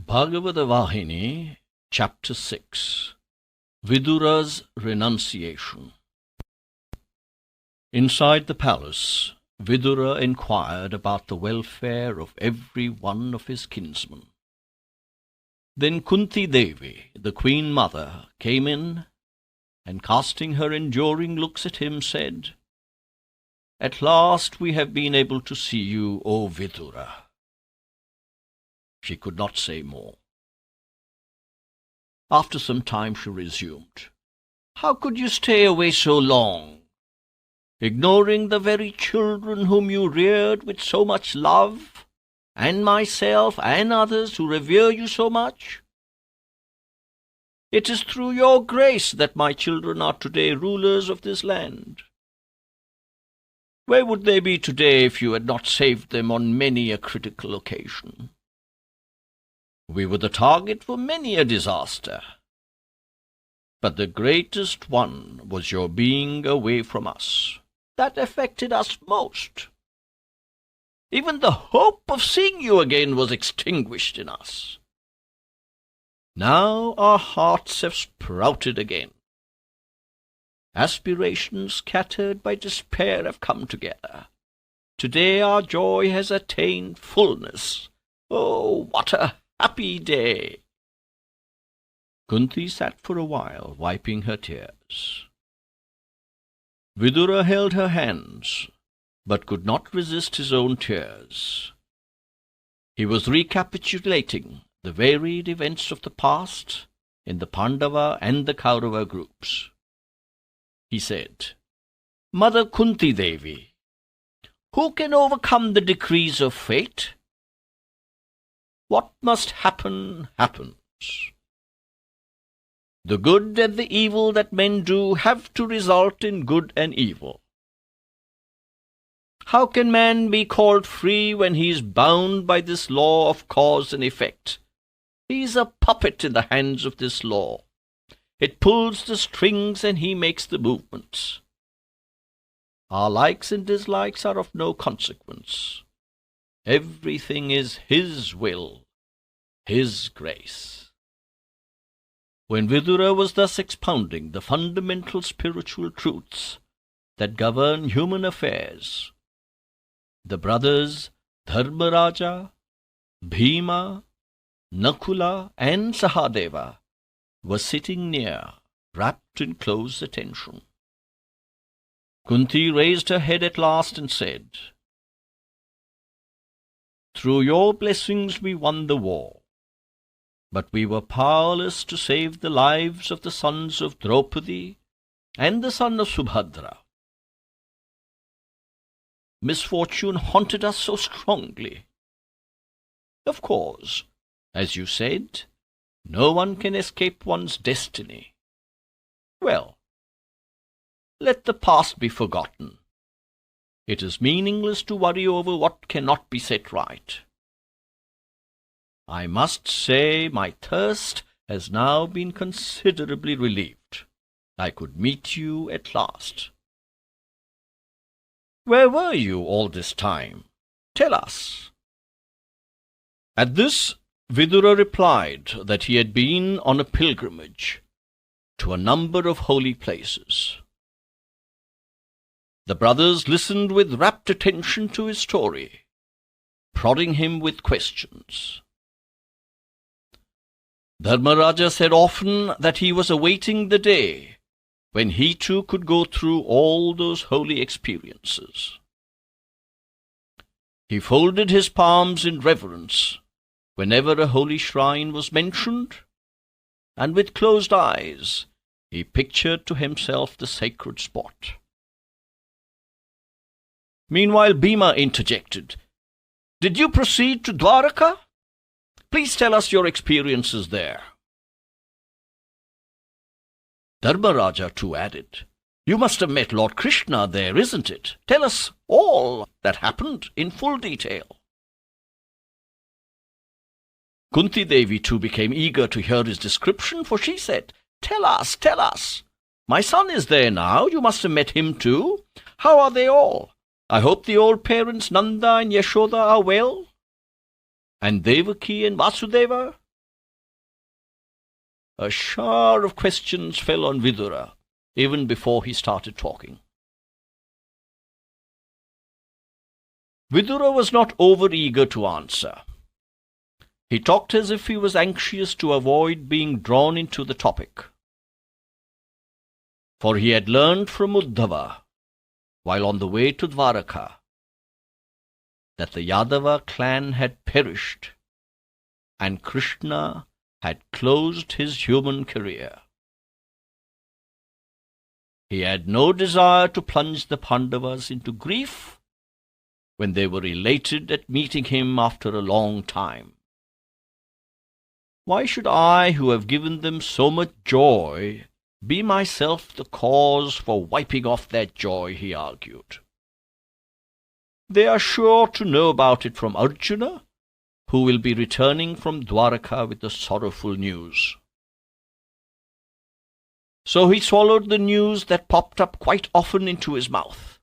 Bhagawatha Vahini, Chapter 6 Vidura's Renunciation. Inside the palace, Vidura inquired about the welfare of every one of his kinsmen. Then Kunti Devi, the Queen Mother, came in, and casting her enduring looks at him, said, "At last we have been able to see you, O Vidura." She could not say more. After some time she resumed, "How could you stay away so long, ignoring the very children whom you reared with so much love, and myself and others who revere you so much? It is through your grace that my children are today rulers of this land. Where would they be today if you had not saved them on many a critical occasion? We were the target for many a disaster, but the greatest one was your being away from us. That affected us most. Even the hope of seeing you again was extinguished in us. Now our hearts have sprouted again. Aspirations scattered by despair have come together. Today our joy has attained fullness. Oh, what a happy day!" Kunti sat for a while, wiping her tears. Vidura held her hands, but could not resist his own tears. He was recapitulating the varied events of the past in the Pandava and the Kaurava groups. He said, "Mother Kunti Devi, who can overcome the decrees of fate? What must happen, happens. The good and the evil that men do have to result in good and evil. How can man be called free when he is bound by this law of cause and effect? He is a puppet in the hands of this law. It pulls the strings and he makes the movements. Our likes and dislikes are of no consequence. Everything is his will, his grace." When Vidura was thus expounding the fundamental spiritual truths that govern human affairs, the brothers Dharmaraja, Bhima, Nakula, and Sahadeva were sitting near, wrapped in close attention. Kunti raised her head at last and said, "Through your blessings we won the war, but we were powerless to save the lives of the sons of Draupadi and the son of Subhadra. Misfortune haunted us so strongly. Of course, as you said, no one can escape one's destiny. Well, let the past be forgotten. It is meaningless to worry over what cannot be set right. I must say my thirst has now been considerably relieved. I could meet you at last. Where were you all this time? Tell us." At this, Vidura replied that he had been on a pilgrimage to a number of holy places. The brothers listened with rapt attention to his story, prodding him with questions. Dharmaraja said often that he was awaiting the day when he too could go through all those holy experiences. He folded his palms in reverence whenever a holy shrine was mentioned, and with closed eyes he pictured to himself the sacred spot. Meanwhile Bhima interjected, "Did you proceed to Dwaraka? Please tell us your experiences there." Dharmaraja too added, "You must have met Lord Krishna there, isn't it? Tell us all that happened in full detail." Kunti Devi too became eager to hear his description, for she said, Tell us, tell us. My son is there now. You must have met him too. How are they all? I hope the old parents Nanda and Yashoda are well. And Devaki and Vasudeva? A shower of questions fell on Vidura, even before he started talking. Vidura was not over-eager to answer. He talked as if he was anxious to avoid being drawn into the topic. For he had learned from Uddhava, while on the way to Dwaraka, that the Yadava clan had perished, and Krishna had closed his human career. He had no desire to plunge the Pandavas into grief when they were elated at meeting him after a long time. Why should I, who have given them so much joy, be myself the cause for wiping off that joy, he argued. They are sure to know about it from Arjuna, who will be returning from Dwaraka with the sorrowful news. So he swallowed the news that popped up quite often into his mouth.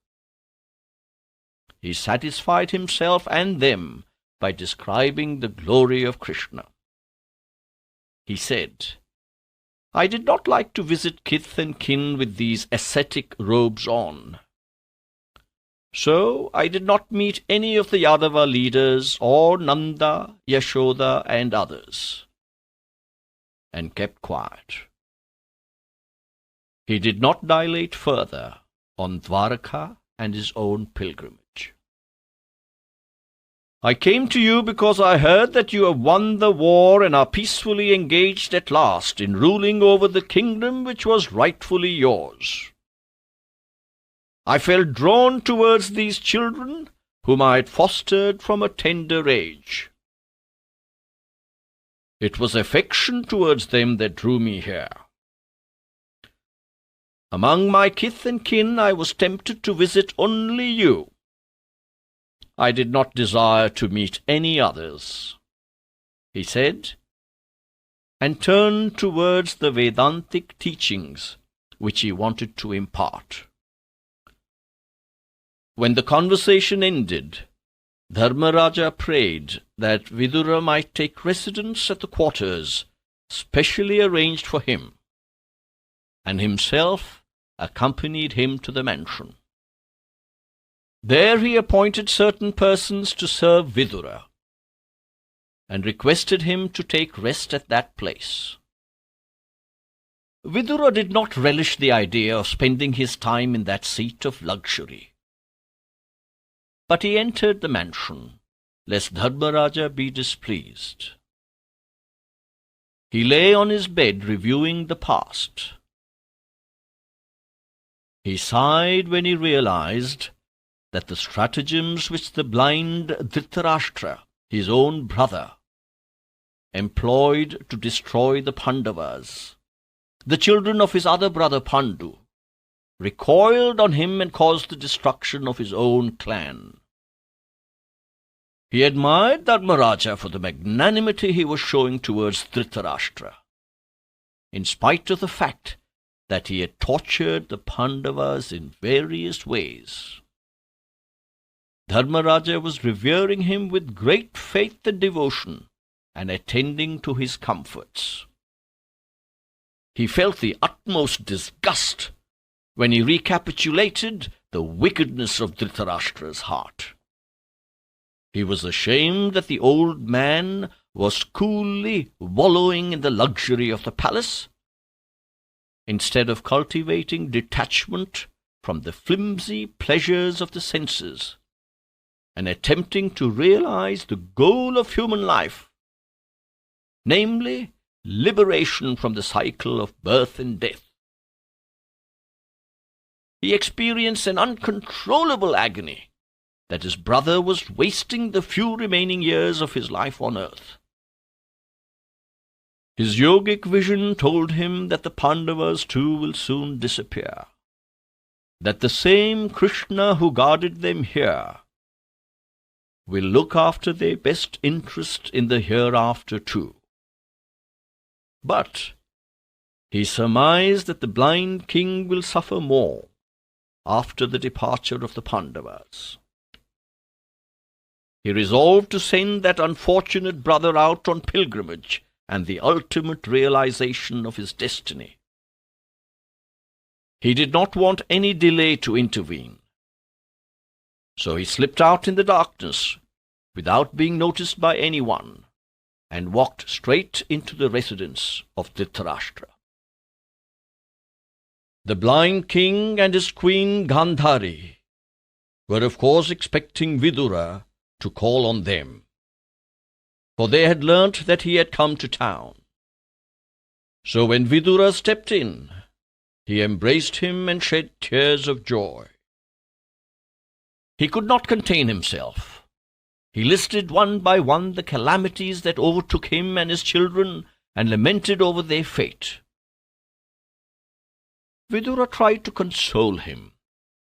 He satisfied himself and them by describing the glory of Krishna. He said, I did not like to visit kith and kin with these ascetic robes on. So I did not meet any of the Yadava leaders or Nanda, Yashoda and others, and kept quiet. He did not dilate further on Dwaraka and his own pilgrimage. I came to you because I heard that you have won the war and are peacefully engaged at last in ruling over the kingdom which was rightfully yours. I felt drawn towards these children, whom I had fostered from a tender age. It was affection towards them that drew me here. Among my kith and kin I was tempted to visit only you. I did not desire to meet any others, he said, and turned towards the Vedantic teachings which he wanted to impart. When the conversation ended, Dharmaraja prayed that Vidura might take residence at the quarters specially arranged for him, and himself accompanied him to the mansion. There he appointed certain persons to serve Vidura, and requested him to take rest at that place. Vidura did not relish the idea of spending his time in that seat of luxury. But he entered the mansion, lest Dharmaraja be displeased. He lay on his bed reviewing the past. He sighed when he realized that the stratagems which the blind Dhritarashtra, his own brother, employed to destroy the Pandavas, the children of his other brother Pandu, recoiled on him and caused the destruction of his own clan. He admired Dharmaraja for the magnanimity he was showing towards Dhritarashtra, in spite of the fact that he had tortured the Pandavas in various ways. Dharmaraja was revering him with great faith and devotion, and attending to his comforts. He felt the utmost disgust when he recapitulated the wickedness of Dhritarashtra's heart. He was ashamed that the old man was coolly wallowing in the luxury of the palace, instead of cultivating detachment from the flimsy pleasures of the senses, and attempting to realize the goal of human life, namely, liberation from the cycle of birth and death. He experienced an uncontrollable agony that his brother was wasting the few remaining years of his life on earth. His yogic vision told him that the Pandavas too will soon disappear, that the same Krishna who guarded them here will look after their best interest in the hereafter too. But he surmised that the blind king will suffer more after the departure of the Pandavas. He resolved to send that unfortunate brother out on pilgrimage and the ultimate realization of his destiny. He did not want any delay to intervene. So he slipped out in the darkness, without being noticed by anyone, and walked straight into the residence of Dhritarashtra. The blind king and his queen Gandhari were of course expecting Vidura to call on them, for they had learnt that he had come to town. So when Vidura stepped in, he embraced him and shed tears of joy. He could not contain himself. He listed one by one the calamities that overtook him and his children, and lamented over their fate. Vidura tried to console him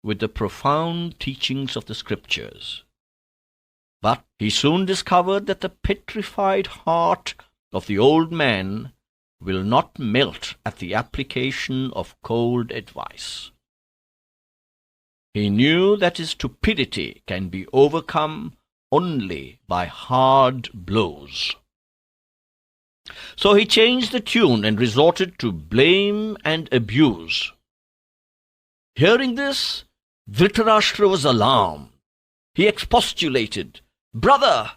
with the profound teachings of the scriptures. But he soon discovered that the petrified heart of the old man will not melt at the application of cold advice. He knew that his stupidity can be overcome only by hard blows. So he changed the tune and resorted to blame and abuse. Hearing this, Dhritarashtra was alarmed. He expostulated, "Brother,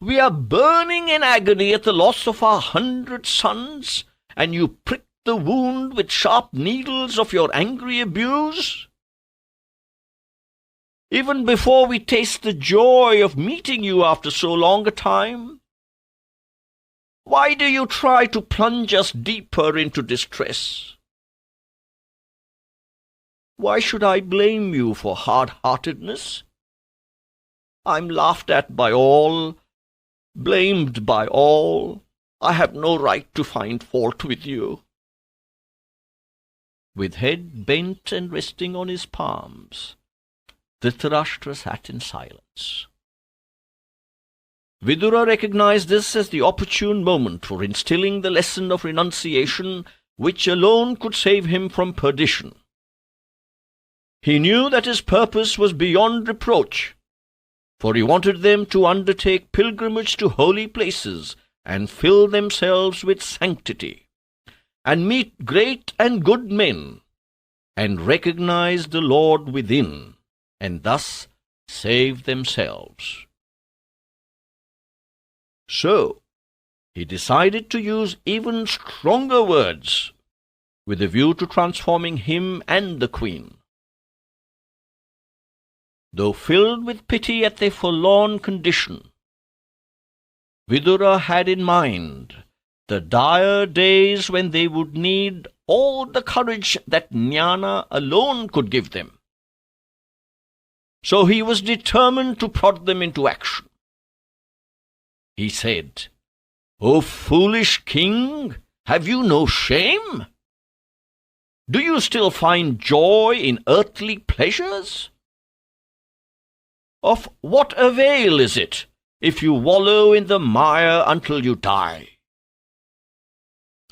we are burning in agony at the loss of our 100 sons, and you prick the wound with sharp needles of your angry abuse? Even before we taste the joy of meeting you after so long a time? Why do you try to plunge us deeper into distress? Why should I blame you for hard-heartedness? I'm laughed at by all, blamed by all. I have no right to find fault with you." With head bent and resting on his palms, Dhritarashtra sat in silence. Vidura recognized this as the opportune moment for instilling the lesson of renunciation, which alone could save him from perdition. He knew that his purpose was beyond reproach, for he wanted them to undertake pilgrimage to holy places and fill themselves with sanctity, and meet great and good men, and recognize the Lord within, and thus save themselves. So he decided to use even stronger words, with a view to transforming him and the queen. Though filled with pity at their forlorn condition, Vidura had in mind the dire days when they would need all the courage that jnana alone could give them. So he was determined to prod them into action. He said, "O foolish king, have you no shame? Do you still find joy in earthly pleasures? Of what avail is it if you wallow in the mire until you die?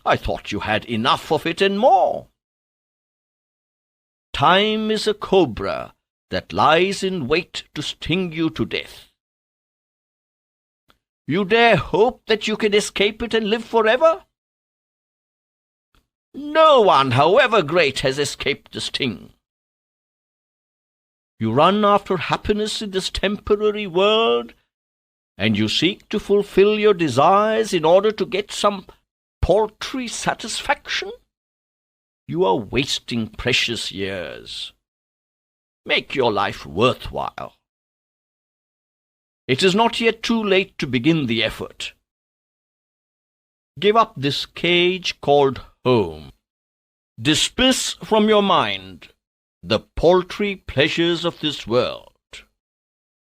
I thought you had enough of it and more. Time is a cobra that lies in wait to sting you to death. You dare hope that you can escape it and live forever? No one, however great, has escaped the sting. You run after happiness in this temporary world, and you seek to fulfill your desires in order to get some paltry satisfaction? You are wasting precious years. Make your life worthwhile. It is not yet too late to begin the effort. Give up this cage called home. Dismiss from your mind the paltry pleasures of this world.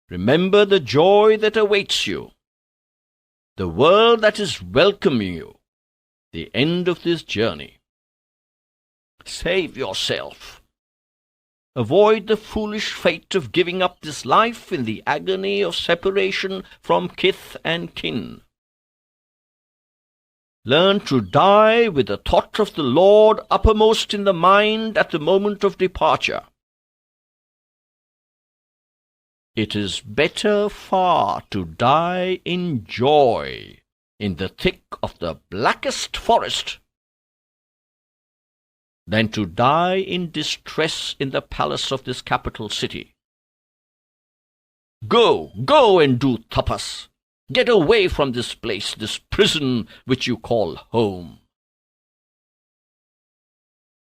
Remember the joy that awaits you, the world that is welcoming you, the end of this journey. Save yourself. Avoid the foolish fate of giving up this life in the agony of separation from kith and kin. Learn to die with the thought of the Lord uppermost in the mind at the moment of departure. It is better far to die in joy in the thick of the blackest forest than to die in distress in the palace of this capital city. Go and do tapas. Get away from this place, this prison which you call home.